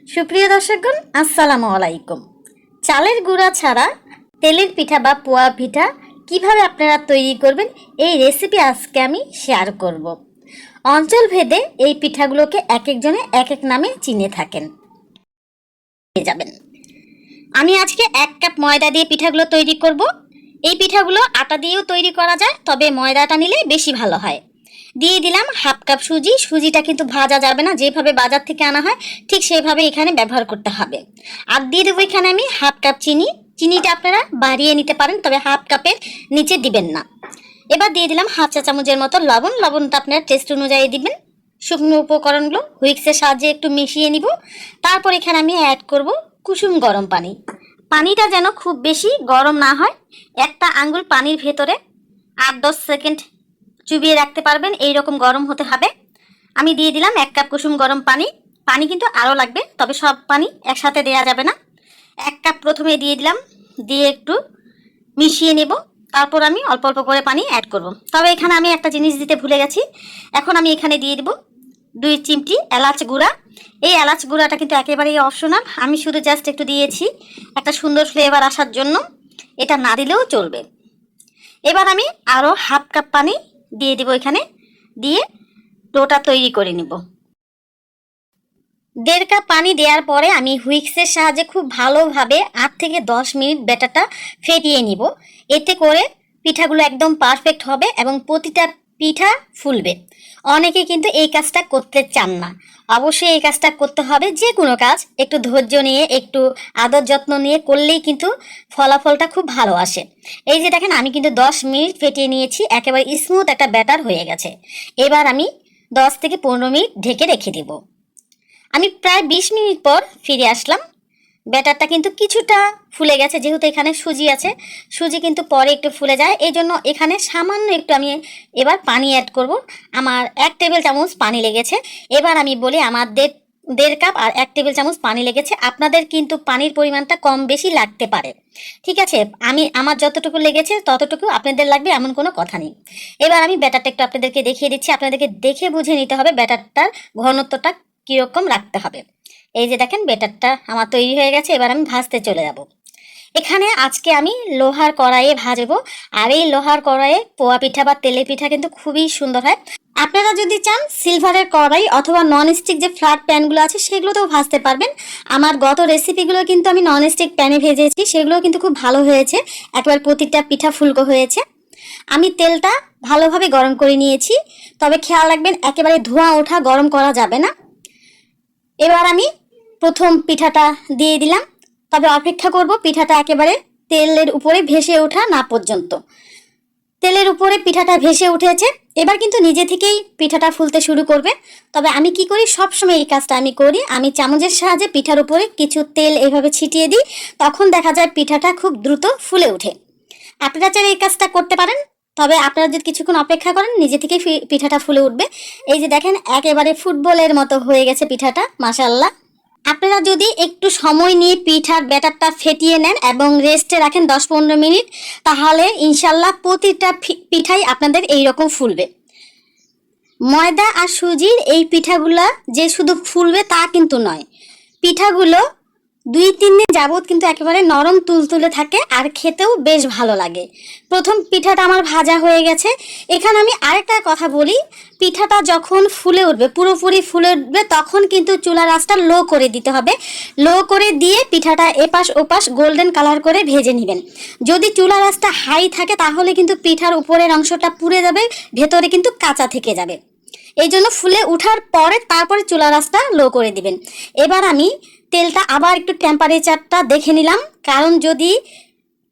সুপ্রিয় দর্শকগণ, আসসালামু আলাইকুম। চালের গুঁড়া ছাড়া তেলের পিঠা বা পোয়া পিঠা কিভাবে আপনারা তৈরি করবেন এই রেসিপি আজকে আমি শেয়ার করব। অঞ্চল ভেদে এই পিঠাগুলোকে এক একজনে এক এক নামে চিনে থাকেন। যাবেন, আমি আজকে 1 কাপ ময়দা দিয়ে পিঠাগুলো তৈরি করব। এই পিঠাগুলো আটা দিয়েও তৈরি করা যায়, তবে ময়দাটা নিলে বেশি ভালো হয়। দিয়ে দিলাম 1/2 কাপ সুজি। সুজিটা কিন্তু ভাজা যাবে না, যেভাবে বাজার থেকে আনা হয় ঠিক সেভাবে এখানে ব্যবহার করতে হবে। আর দিয়ে দেবো এখানে আমি 1/2 কাপ চিনি। চিনিটা আপনারা বাড়িয়ে নিতে পারেন, তবে 1/2 কাপের নিচে দিবেন না। এবার দিয়ে দিলাম 1/2 চা চামচের মতো লবণ। লবণটা আপনারা টেস্ট অনুযায়ী দিবেন। শুকনো উপকরণগুলো হুইক্সের সাহায্যে একটু মিশিয়ে নিব। তারপর এখানে আমি অ্যাড করব কুসুম গরম পানি। পানিটা যেন খুব বেশি গরম না হয়, একটা আঙ্গুল পানির ভেতরে 8-10 সেকেন্ড চুবিয়ে রাখতে পারবেন, এই রকম গরম হতে হবে। আমি দিয়ে দিলাম 1 কাপ কুসুম গরম পানি। পানি কিন্তু আরও লাগবে, তবে সব পানি একসাথে দেওয়া যাবে না। 1 কাপ প্রথমে দিয়ে দিলাম, দিয়ে একটু মিশিয়ে নেব। তারপর আমি অল্প অল্প করে পানি অ্যাড করব। তবে এখানে আমি একটা জিনিস দিতে ভুলে গেছি। এখন আমি এখানে দিয়ে দেব 2 চিমটি এলাচ গুঁড়া। এই এলাচ গুঁড়াটা কিন্তু একেবারেই অপশনাল, আমি শুধু জাস্ট একটু দিয়েছি একটা সুন্দর ফ্লেভার আসার জন্য। এটা না দিলেও চলবে। এবার আমি আরও 1/2 কাপ পানি দিয়ে দেব এখানে, দিয়ে ডোটা তৈরি করে নিব। 1.5 কাপ পানি দেওয়ার পরে আমি হুইক্সের সাহায্যে খুব ভালোভাবে 8 থেকে 10 মিনিট ব্যাটারটা ফেটিয়ে নিব। এতে করে পিঠাগুলো একদম পারফেক্ট হবে এবং প্রতিটা পিঠা ফুলবে। অনেকে কিন্তু এই কাজটা করতে চান না। অবশ্যই এই কাজটা করতে হবে। যে কোনো কাজ একটু ধৈর্য নিয়ে, একটু আদর যত্ন নিয়ে করলেই কিন্তু ফলাফলটা খুব ভালো আসে। এই যে দেখেন, আমি কিন্তু 10 মিনিট ফেটিয়ে নিয়েছি, একেবারে স্মুথ একটা ব্যাটার হয়ে গেছে। এবার আমি 10 থেকে 15 মিনিট ঢেকে রেখে দেব। আমি প্রায় 20 মিনিট পর ফিরে আসলাম। ব্যাটারটা কিন্তু কিছুটা ফুলে গেছে, যেহেতু এখানে সুজি আছে। সুজি কিন্তু পরে একটু ফুলে যায়, এই জন্য এখানে সামান্য একটু আমি এবার পানি অ্যাড করব। আমার 1 টেবিল চামচ পানি লেগেছে। এবার আমি বলি, আমার 1.5 কাপ আর 1 টেবিল চামচ পানি লেগেছে। আপনাদের কিন্তু পানির পরিমাণটা কম বেশি লাগতে পারে, ঠিক আছে? আমার যতটুকু লেগেছে ততটুকু আপনাদের লাগবে, এমন কোনো কথা নেই। এবার আমি ব্যাটারটা একটু আপনাদেরকে দেখিয়ে দিচ্ছি। আপনাদেরকে দেখে বুঝে নিতে হবে ব্যাটারটার ঘনত্বটা কীরকম রাখতে হবে। এই যে দেখেন, ব্যাটারটা আমার তৈরি হয়ে গেছে। এবার আমি ভাজতে চলে যাব। এখানে আজকে আমি লোহার কড়াইয়ে ভাজবো। আর এই লোহার কড়াইয়ে পোয়া পিঠা বা তেলে পিঠা কিন্তু খুবই সুন্দর হয়। আপনারা যদি চান সিলভারের কড়াই অথবা ননস্টিক যে ফ্ল্যাট প্যানগুলো আছে সেগুলোতেও ভাজতে পারবেন। আমার গত রেসিপিগুলো কিন্তু আমি ননস্টিক প্যানে ভেজেছি, সেগুলো কিন্তু খুব ভালো হয়েছে, একবার প্রতিটা পিঠা ফুলকো হয়েছে। আমি তেলটা ভালোভাবে গরম করে নিয়েছি, তবে খেয়াল রাখবেন একেবারে ধোঁয়া ওঠা গরম করা যাবে না। এবার আমি প্রথম পিঠাটা দিয়ে দিলাম, তবে অপেক্ষা করব পিঠাটা একেবারে তেলের উপরে ভেসে ওঠা না পর্যন্ত। তেলের উপরে পিঠাটা ভেসে উঠেছে, এবার কিন্তু নিজে থেকেই পিঠাটা ফুলতে শুরু করবে। তবে আমি কি করি, সবসময় এই কাজটা আমি করি, আমি চামচের সাহায্যে পিঠার উপরে কিছু তেল এভাবে ছিটিয়ে দিই, তখন দেখা যায় পিঠাটা খুব দ্রুত ফুলে ওঠে। আপনারা চাইলে এই কাজটা করতে পারেন, তবে আপনারা যদি কিছুক্ষণ অপেক্ষা করেন নিজে থেকেই পিঠাটা ফুলে উঠবে। এই যে দেখেন, একেবারে ফুটবলের মতো হয়ে গেছে পিঠাটা, মাশাআল্লাহ। আপনারা যদি একটু সময় নিয়ে পিঠার ব্যাটারটা ফেটিয়ে নেন এবং রেস্টে রাখেন 10-15 মিনিট, তাহলে ইনশাল্লাহ প্রতিটা পিঠাই আপনাদের এই রকম ফুলবে। ময়দা আর সুজির এই পিঠাগুলা যে শুধু ফুলবে তা কিন্তু নয়, পিঠাগুলো 2-3 দিন যাবত কিন্তু একেবারে নরম তুলতুলে থাকে আর খেতেও বেশ ভালো লাগে। প্রথম পিঠাটা আমার ভাজা হয়ে গেছে। এখানে আমি আরেকটা কথা বলি, পিঠাটা যখন ফুলে উঠবে, পুরোপুরি ফুলে উঠবে, তখন কিন্তু চুলার আঁচটা লো করে দিতে হবে। লো করে দিয়ে পিঠাটা এপাশ ওপাশ গোল্ডেন কালার করে ভেজে নেবেন। যদি চুলার আঁচটা হাই থাকে তাহলে কিন্তু পিঠার উপরের অংশটা পুড়ে যাবে, ভেতরে কিন্তু কাঁচা থেকে যাবে। এই জন্য ফুলে উঠার পরে তারপরে চুলার আঁচটা লো করে দিবেন। এবার আমি তেলটা আবার একটু টেম্পারেচারটা দেখে নিলাম, কারণ যদি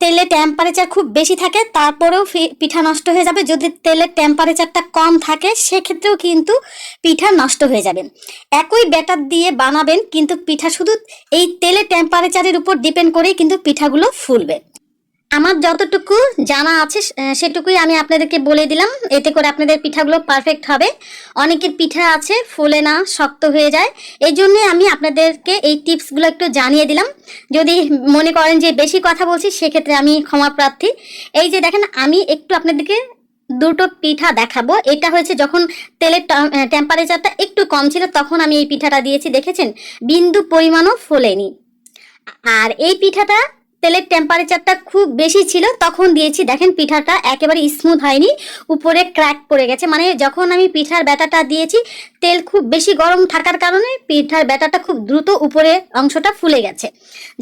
তেলে টেম্পারেচার খুব বেশি থাকে তারপরেও পিঠা নষ্ট হয়ে যাবে। যদি তেলের টেম্পারেচারটা কম থাকে সেক্ষেত্রেও কিন্তু পিঠা নষ্ট হয়ে যাবে। একই ব্যাটার দিয়ে বানাবেন, কিন্তু পিঠা শুধু এই তেলের টেম্পারেচারের উপর ডিপেন্ড করেই কিন্তু পিঠাগুলো ফুলবে। আমার যতটুকু জানা আছে সেটুকুই আমি আপনাদেরকে বলে দিলাম, এতে করে আপনাদের পিঠাগুলো পারফেক্ট হবে। অনেকের পিঠা আছে ফুলে না, শক্ত হয়ে যায়, এই জন্যে আমি আপনাদেরকে এই টিপসগুলো একটু জানিয়ে দিলাম। যদি মনে করেন যে বেশি কথা বলছি সেক্ষেত্রে আমি ক্ষমা প্রার্থী। এই যে দেখেন, আমি একটু আপনাদেরকে দুটো পিঠা দেখাবো। এটা হয়েছে যখন তেলের টেম্পারেচারটা একটু কম ছিল তখন আমি এই পিঠাটা দিয়েছি, দেখেছেন বিন্দু পরিমাণও ফোলেনি। আর এই পিঠাটা তেলের টেম্পারেচারটা খুব বেশি ছিল তখন দিয়েছি, দেখেন পিঠাটা একেবারে স্মুথ হয়নি, উপরে ক্র্যাক পড়ে গেছে। মানে যখন আমি পিঠার ব্যাটাটা দিয়েছি তেল খুব বেশি গরম থাকার কারণে পিঠার ব্যাটাটা খুব দ্রুত উপরে অংশটা ফুলে গেছে,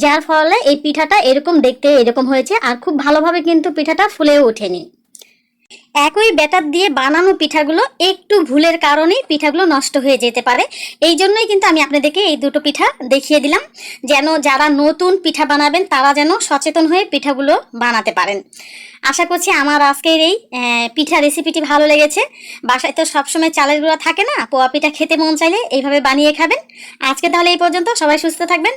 যার ফলে এই পিঠাটা এরকম দেখতে এরকম হয়েছে, আর খুব ভালোভাবে কিন্তু পিঠাটা ফুলেও ওঠেনি। একই ব্যাটার দিয়ে বানানো পিঠাগুলো একটু ভুলের কারণে পিঠাগুলো নষ্ট হয়ে যেতে পারে। এই জন্যই কিন্তু আমি আপনাদেরকে এই দুটো পিঠা দেখিয়ে দিলাম, যেন যারা নতুন পিঠা বানাবেন তারা যেন সচেতন হয়ে পিঠাগুলো বানাতে পারেন। আশা করছি আমার আজকের এই পিঠা রেসিপিটি ভালো লেগেছে। বাসায় তো সবসময় চালের গুঁড়া থাকে না, পোয়া পিঠা খেতে মন চাইলে এইভাবে বানিয়ে খাবেন। আজকে তাহলে এই পর্যন্ত, সবাই সুস্থ থাকবেন।